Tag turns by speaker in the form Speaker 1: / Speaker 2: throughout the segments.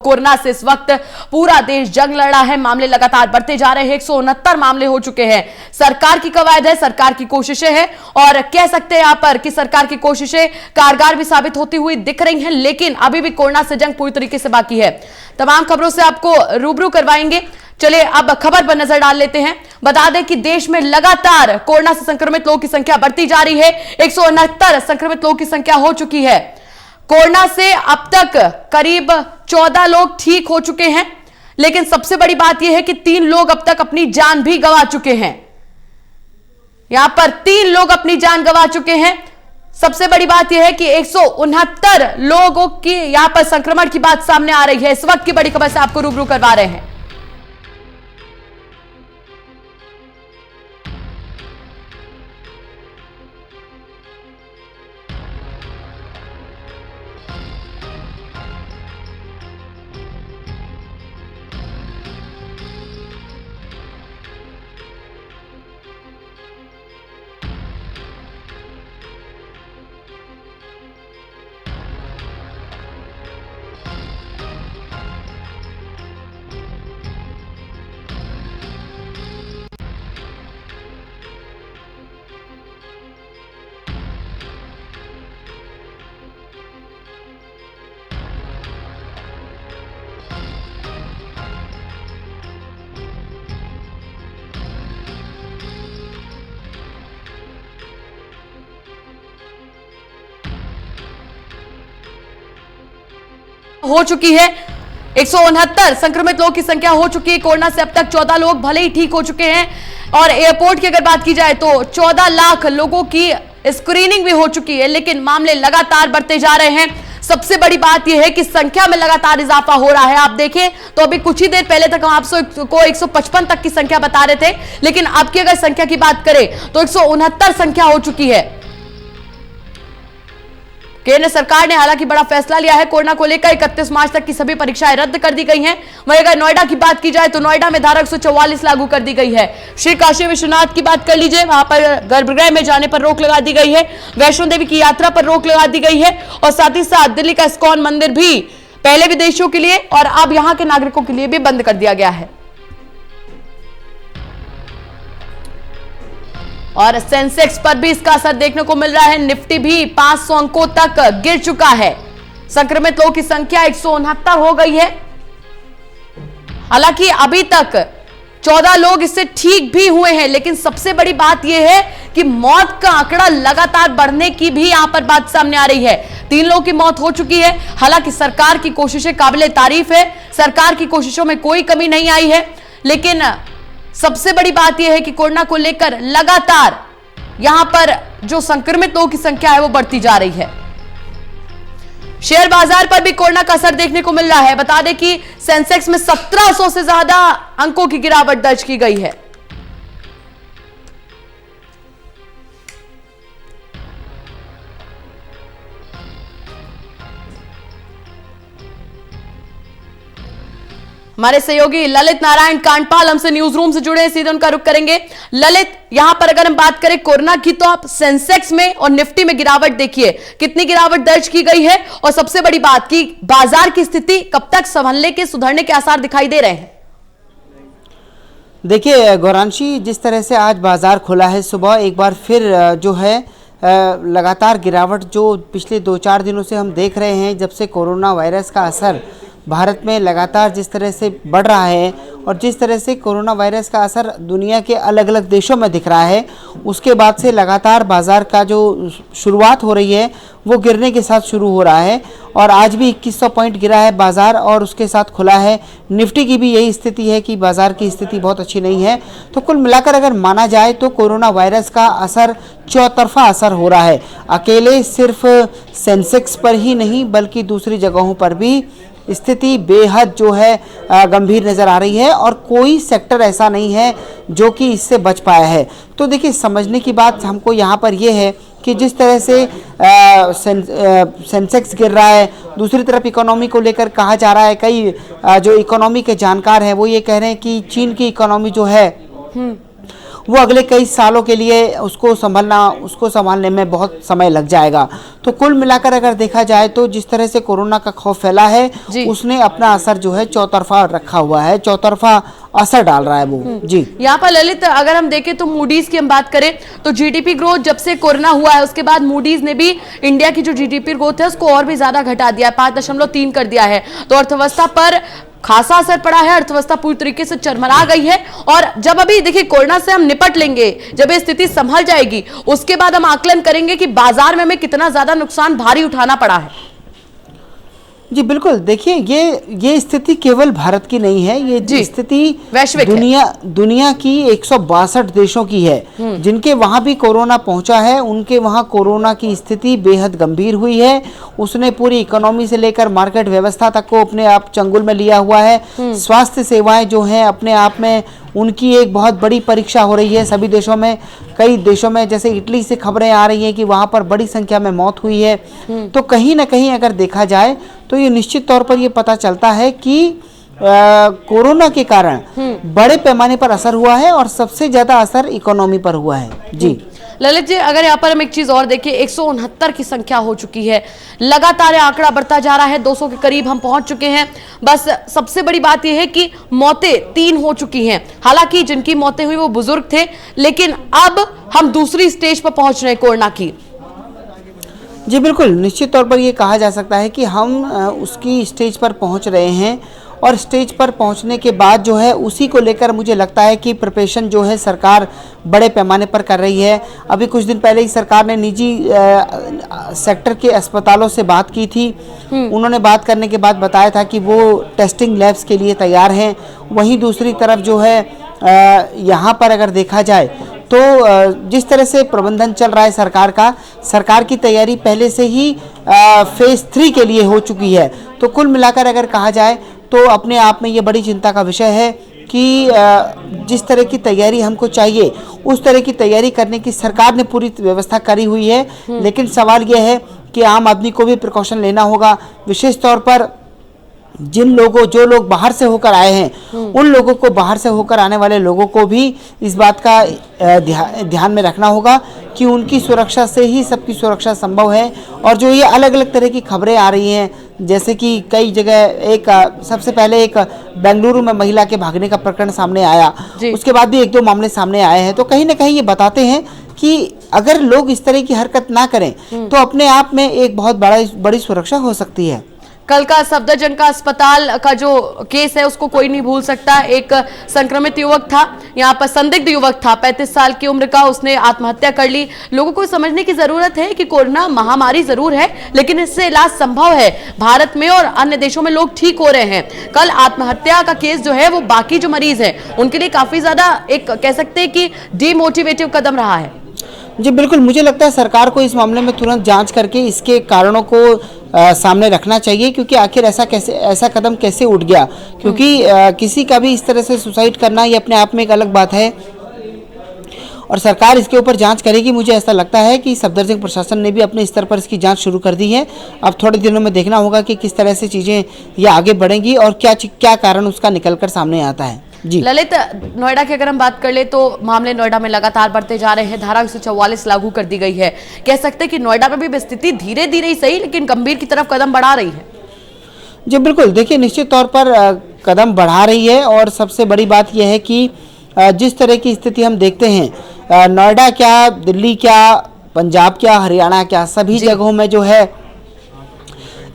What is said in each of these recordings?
Speaker 1: Corona से इस वक्त पूरा देश जंग लड़ रहा है। मामले लगातार बढ़ते जा रहे हैं। 169 मामले हो चुके हैं। सरकार की कवायद है, सरकार की कोशिशें हैं और कह सकते हैं यहां पर कि सरकार की कोशिशें कारगर भी साबित होती हुई दिख रही हैं, लेकिन अभी भी कोरोना से जंग पूरी तरीके से बाकी है। तमाम खबरों से आपको रूबरू करवाएंगे। चलिए अब खबर पर नजर डाल लेते हैं। बता दें कि देश में लगातार कोरोना से संक्रमित लोगों की संख्या बढ़ती जा रही है। 169 संक्रमित लोगों की संख्या हो चुकी है। कोरोना से अब तक करीब 14 लोग ठीक हो चुके हैं, लेकिन सबसे बड़ी बात यह है कि 3 लोग अब तक अपनी जान भी गंवा चुके हैं। यहां पर 3 लोग अपनी जान गंवा चुके हैं। सबसे बड़ी बात यह है कि 169 लोगों की यहां पर संक्रमण की बात सामने आ रही है। इस वक्त की बड़ी खबर से आपको रूबरू करवा रहे हैं। हो चुकी है 169 संक्रमित लोगों की संख्या हो चुकी है। कोरोना से अब तक 14 लोग भले ही ठीक हो चुके हैं और एयरपोर्ट की अगर बात की जाए तो 14 लाख लोगों की स्क्रीनिंग भी हो चुकी है, लेकिन मामले लगातार बढ़ते जा रहे हैं। सबसे बड़ी बात यह है कि संख्या में लगातार इजाफा हो रहा है। आप देखें तो अभी कुछ ही देर पहले तक हम आपको 155 तक की संख्या बता रहे थे, लेकिन अब की अगर संख्या की बात करें तो 169 संख्या हो चुकी है। केंद्र सरकार ने हालांकि बड़ा फैसला लिया है कोरोना को लेकर। 31 मार्च तक की सभी परीक्षाएं रद्द कर दी गई हैं। वहीं अगर नोएडा की बात की जाए तो नोएडा में धारा 144 लागू कर दी गई है। श्री काशी विश्वनाथ की बात कर लीजिए, वहां पर गर्भगृह में जाने पर रोक लगा दी गई है। वैष्णो देवी की यात्रा पर रोक लगा दी गई है और साथ ही साथ दिल्ली का इस्कॉन मंदिर भी पहले विदेशियों के लिए और अब यहां के नागरिकों के लिए भी बंद कर दिया गया है। और सेंसेक्स पर भी इसका असर देखने को मिल रहा है। निफ्टी भी 500 अंकों तक गिर चुका है। संक्रमित लोगों की संख्या 169 हो गई है। हालांकि अभी तक 14 लोग इससे ठीक भी हुए हैं, लेकिन सबसे बड़ी बात यह है कि मौत का आंकड़ा लगातार बढ़ने की भी यहां पर बात सामने आ रही है। 3 लोगों की मौत हो चुकी है। हालांकि सरकार की कोशिशें काबिले तारीफ है, सरकार की कोशिशों में कोई कमी नहीं आई है, लेकिन सबसे बड़ी बात यह है कि कोरोना को लेकर लगातार यहां पर जो संक्रमित लोगों की संख्या है वो बढ़ती जा रही है। शेयर बाजार पर भी कोरोना का असर देखने को मिल रहा है। बता दें कि सेंसेक्स में 1700 से ज्यादा अंकों की गिरावट दर्ज की गई है। हमारे सहयोगी ललित नारायण कांडपाल हमसे न्यूज रूम से जुड़े हैं, सीधे उनका रुख करेंगे। ललित, यहां पर अगर हम बात करें कोरोना की तो आप सेंसेक्स में और निफ्टी में गिरावट देखिए, कितनी गिरावट दर्ज की गई है और सबसे बड़ी बात कि बाजार की स्थिति कब तक संभलने के सुधरने के आसार दिखाई दे रहे हैं?
Speaker 2: देखिए गौरांशी, जिस तरह से आज बाजार खुला है, सुबह एक बार फिर जो है लगातार गिरावट जो पिछले 2-4 दिनों से हम देख रहे हैं, जब से कोरोना वायरस का असर भारत में लगातार जिस तरह से बढ़ रहा है और जिस तरह से कोरोना वायरस का असर दुनिया के अलग अलग देशों में दिख रहा है, उसके बाद से लगातार बाज़ार का जो शुरुआत हो रही है वो गिरने के साथ शुरू हो रहा है और आज भी 2100 पॉइंट गिरा है बाज़ार और उसके साथ खुला है। निफ्टी की भी यही स्थिति है कि बाज़ार की स्थिति बहुत अच्छी नहीं है। तो कुल मिलाकर अगर माना जाए तो कोरोना वायरस का असर चौतरफा असर हो रहा है। अकेले सिर्फ सेंसेक्स पर ही नहीं बल्कि दूसरी जगहों पर भी स्थिति बेहद जो है गंभीर नज़र आ रही है और कोई सेक्टर ऐसा नहीं है जो कि इससे बच पाया है। तो देखिए, समझने की बात हमको यहाँ पर यह है कि जिस तरह से सेंसेक्स गिर रहा है, दूसरी तरफ इकोनॉमी को लेकर कहा जा रहा है, कई जो इकोनॉमी के जानकार हैं वो ये कह रहे हैं कि चीन की इकोनॉमी जो है वो अगले कई सालों के लिए उसको संभालने में बहुत समय लग जाएगा। तो कुल मिलाकर अगर देखा जाए तो जिस तरह से कोरोना का खौफ फैला है उसने अपना असर जो है चौतरफा रखा हुआ है, चौतरफा असर डाल रहा है वो। जी, यहाँ
Speaker 1: पर ललित अगर हम देखें तो मूडीज की हम बात करें तो जीडीपी ग्रोथ जब से कोरोना हुआ है उसके बाद मूडीज ने भी इंडिया की जो जीडीपी ग्रोथ है उसको और भी ज्यादा घटा दिया, 5.3 कर दिया है। तो अर्थव्यवस्था पर खासा असर पड़ा है, अर्थव्यवस्था पूरी तरीके से चरमरा गई है। और जब अभी देखिए कोरोना से हम निपट लेंगे, जब ये स्थिति संभल जाएगी उसके बाद हम आकलन करेंगे कि बाजार में हमें कितना ज्यादा नुकसान भारी उठाना पड़ा है।
Speaker 2: जी बिल्कुल, देखिए ये स्थिति केवल भारत की नहीं है, ये स्थिति
Speaker 1: वैश्विक
Speaker 2: दुनिया की 162 देशों की है जिनके वहां भी कोरोना पहुंचा है। उनके वहां कोरोना की स्थिति बेहद गंभीर हुई है। उसने पूरी इकोनॉमी से लेकर मार्केट व्यवस्था तक को अपने आप चंगुल में लिया हुआ है। स्वास्थ्य सेवाएं जो हैं अपने आप में उनकी एक बहुत बड़ी परीक्षा हो रही है सभी देशों में। कई देशों में जैसे इटली से खबरें आ रही हैं कि वहां पर बड़ी संख्या में मौत हुई है। तो कहीं ना कहीं अगर देखा जाए तो ये निश्चित तौर पर ये पता चलता है कि कोरोना के कारण बड़े पैमाने पर असर हुआ है और सबसे ज्यादा असर इकोनॉमी पर हुआ है। जी
Speaker 1: ललित जी, अगर यहाँ पर हम एक चीज और देखिए, 169 की संख्या हो चुकी है, लगातार आंकड़ा बढ़ता जा रहा है, 200 के करीब हम पहुंच चुके हैं। बस सबसे बड़ी बात यह है कि मौतें 3 हो चुकी हैं। हालांकि जिनकी मौतें हुई वो बुजुर्ग थे, लेकिन अब हम दूसरी स्टेज पर पहुंच रहे हैं कोरोना की।
Speaker 2: जी बिल्कुल, निश्चित तौर पर यह कहा जा सकता है कि हम उसकी स्टेज पर पहुंच रहे हैं और स्टेज पर पहुंचने के बाद जो है उसी को लेकर मुझे लगता है कि प्रिपरेशन जो है सरकार बड़े पैमाने पर कर रही है। अभी कुछ दिन पहले ही सरकार ने निजी सेक्टर के अस्पतालों से बात की थी। उन्होंने बात करने के बाद बताया था कि वो टेस्टिंग लैब्स के लिए तैयार हैं। वहीं दूसरी तरफ जो है यहाँ पर अगर देखा जाए तो जिस तरह से प्रबंधन चल रहा है सरकार की तैयारी पहले से ही फेज 3 के लिए हो चुकी है। तो कुल मिलाकर अगर कहा जाए तो अपने आप में ये बड़ी चिंता का विषय है कि जिस तरह की तैयारी हमको चाहिए उस तरह की तैयारी करने की सरकार ने पूरी व्यवस्था करी हुई है। लेकिन सवाल यह है कि आम आदमी को भी प्रिकॉशन लेना होगा। विशेष तौर पर जो लोग बाहर से होकर आए हैं उन लोगों को, बाहर से होकर आने वाले लोगों को भी इस बात का ध्यान में रखना होगा कि उनकी सुरक्षा से ही सबकी सुरक्षा संभव है। और जो ये अलग अलग तरह की खबरें आ रही हैं, जैसे कि कई जगह सबसे पहले एक बेंगलुरु में महिला के भागने का प्रकरण सामने आया, उसके बाद भी 1-2 मामले सामने आए हैं। तो कहीं ना कहीं ये बताते हैं कि अगर लोग इस तरह की हरकत ना करें तो अपने आप में एक बहुत बड़ी सुरक्षा हो सकती है।
Speaker 1: कल का सफदरजंग का अस्पताल का जो केस है उसको कोई नहीं भूल सकता। एक संक्रमित युवक था, यहाँ पर संदिग्ध युवक था, 35 साल की उम्र का, उसने आत्महत्या कर ली। लोगों को समझने की जरूरत है कि कोरोना महामारी जरूर है लेकिन इससे इलाज संभव है। भारत में और अन्य देशों में लोग ठीक हो रहे हैं। कल आत्महत्या का केस जो है वो बाकी जो मरीज है उनके लिए काफी ज्यादा एक कह सकते हैं कि डिमोटिवेटिव कदम रहा है।
Speaker 2: जी बिल्कुल, मुझे लगता है सरकार को इस मामले में तुरंत जांच करके इसके कारणों को सामने रखना चाहिए, क्योंकि आखिर ऐसा कदम कैसे उठ गया। क्योंकि किसी का भी इस तरह से सुसाइड करना ये अपने आप में एक अलग बात है और सरकार इसके ऊपर जांच करेगी। मुझे ऐसा लगता है कि सफदरजंग प्रशासन ने भी अपने स्तर पर इसकी जांच शुरू कर दी है। अब थोड़े दिनों में देखना होगा कि किस तरह से चीज़ें ये आगे बढ़ेंगी और क्या कारण उसका निकलकर सामने आता है। जी
Speaker 1: ललित, नोएडा की अगर हम बात कर ले तो मामले नोएडा में लगातार बढ़ते जा रहे हैं। धारा 144 लागू कर दी गई है। कह सकते हैं कि नोएडा में भी स्थिति धीरे धीरे ही सही लेकिन गंभीर की तरफ कदम बढ़ा रही है।
Speaker 2: जी बिल्कुल, देखिए निश्चित तौर पर कदम बढ़ा रही है और सबसे बड़ी बात यह है कि जिस तरह की स्थिति हम देखते हैं, नोएडा क्या, दिल्ली क्या, पंजाब क्या, हरियाणा क्या, सभी जगहों में जो है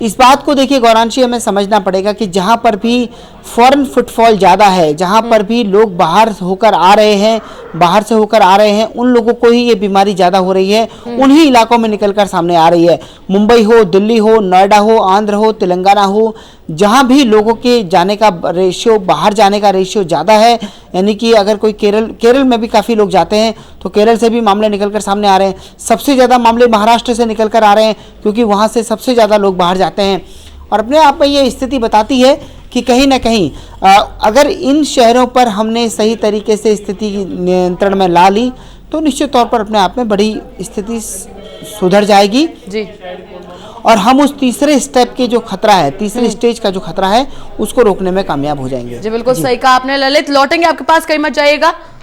Speaker 2: इस बात को देखिए गौरांशी हमें समझना पड़ेगा कि जहाँ पर भी फॉरेन फुटफॉल ज़्यादा है, जहाँ पर भी लोग बाहर से होकर आ रहे हैं उन लोगों को ही ये बीमारी ज़्यादा हो रही है। उन्हीं इलाकों में निकलकर सामने आ रही है। मुंबई हो, दिल्ली हो, नोएडा हो, आंध्र हो, तेलंगाना हो, जहाँ भी लोगों के जाने का रेशियो, बाहर जाने का रेशियो ज़्यादा है, यानी कि अगर कोई केरल में भी काफ़ी लोग जाते हैं तो केरल से भी मामले निकलकर सामने आ रहे हैं। सबसे ज़्यादा मामले महाराष्ट्र से निकलकर आ रहे हैं क्योंकि वहाँ से सबसे ज़्यादा लोग बाहर जाते हैं। और अपने आप में ये स्थिति बताती है कि कहीं ना कहीं अगर इन शहरों पर हमने सही तरीके से स्थिति नियंत्रण में ला ली तो निश्चित तौर पर अपने आप में बड़ी स्थिति सुधर जाएगी जी। और हम उस तीसरे स्टेप के जो खतरा है, तीसरे स्टेज का जो खतरा है, उसको रोकने में कामयाब हो जाएंगे।
Speaker 1: जी बिल्कुल सही कहा आपने ललित। लौटेंगे आपके पास, कहीं मत जाइएगा।